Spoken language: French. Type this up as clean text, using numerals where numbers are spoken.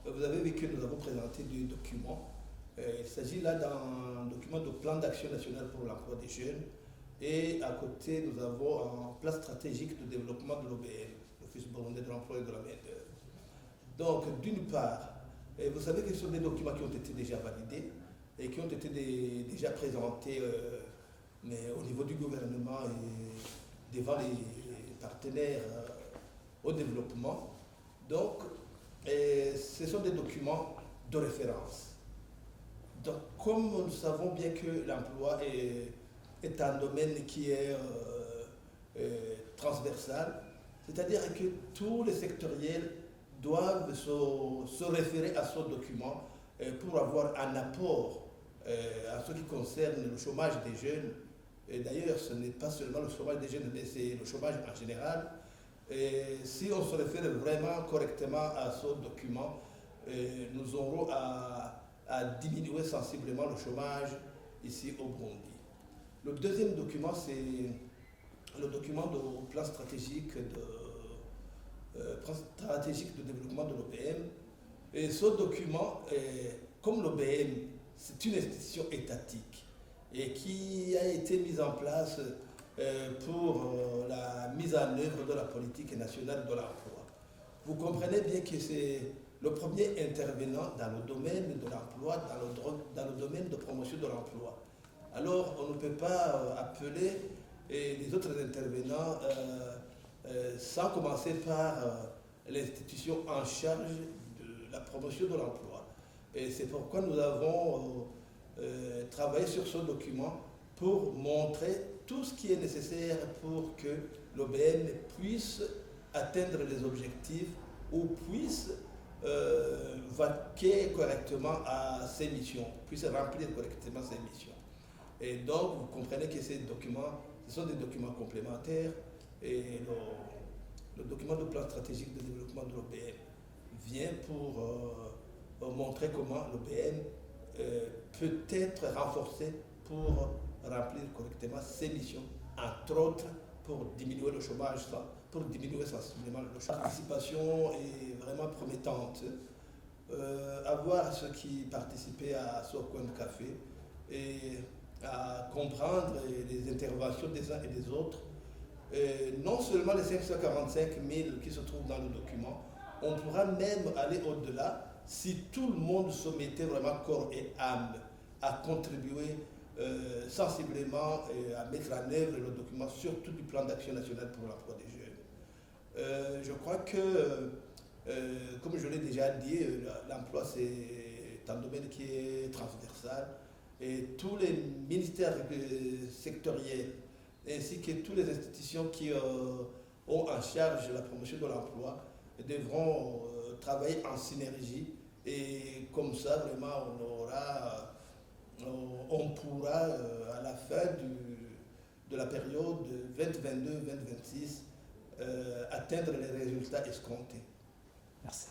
vous avez vu que nous avons présenté deux documents. Il s'agit là d'un document de plan d'action national pour l'emploi des jeunes. Et à côté, nous avons un plan stratégique de développement de l'OBM, l'Office burundais de l'emploi et de la main-d'œuvre. Donc, d'une part, vous savez que ce sont des documents qui ont été déjà validés et qui ont été déjà présentés mais au niveau du gouvernement et devant les partenaires au développement. Donc, ce sont des documents de référence. Donc, comme nous savons bien que l'emploi est un domaine qui est transversal, c'est-à-dire que tous les sectoriels doivent se référer à ce document pour avoir un apport à ce qui concerne le chômage des jeunes. Et d'ailleurs, ce n'est pas seulement le chômage des jeunes, mais c'est le chômage en général. Et si on se réfère vraiment correctement à ce document, nous aurons à diminuer sensiblement le chômage ici au Burundi. Le deuxième document, c'est le document de plan stratégique de développement de l'OBM. Et ce document, comme l'OBM, c'est une institution étatique et qui a été mise en place pour la mise en œuvre de la politique nationale de l'emploi. Vous comprenez bien que c'est le premier intervenant dans le domaine de l'emploi, dans le domaine de promotion de l'emploi. Alors, on ne peut pas appeler les autres intervenants sans commencer par l'institution en charge de la promotion de l'emploi. Et c'est pourquoi nous avons travaillé sur ce document pour montrer tout ce qui est nécessaire pour que l'OBM puisse atteindre les objectifs ou puisse vaquer correctement à ses missions, puisse remplir correctement ses missions. Et donc, vous comprenez que ces documents, ce sont des documents complémentaires et le document de plan stratégique de développement de l'OBM vient pour montrer comment l'OBM peut être renforcé pour remplir correctement ses missions, entre autres pour diminuer le chômage, pour diminuer sensiblement le chômage. La participation est vraiment promettante. À voir ceux qui participaient à ce coin de café et à comprendre les interventions des uns et des autres. Non seulement les 545 000 qui se trouvent dans le document, on pourra même aller au-delà si tout le monde se mettait vraiment corps et âme à contribuer sensiblement à mettre en œuvre le document, surtout du plan d'action national pour l'emploi des jeunes. Je crois que, comme je l'ai déjà dit, l'emploi c'est un domaine qui est transversal et tous les ministères sectoriels ainsi que toutes les institutions qui ont en charge la promotion de l'emploi devront travailler en synergie et comme ça vraiment on pourra à la fin de la période 2022-2026 atteindre les résultats escomptés. Merci.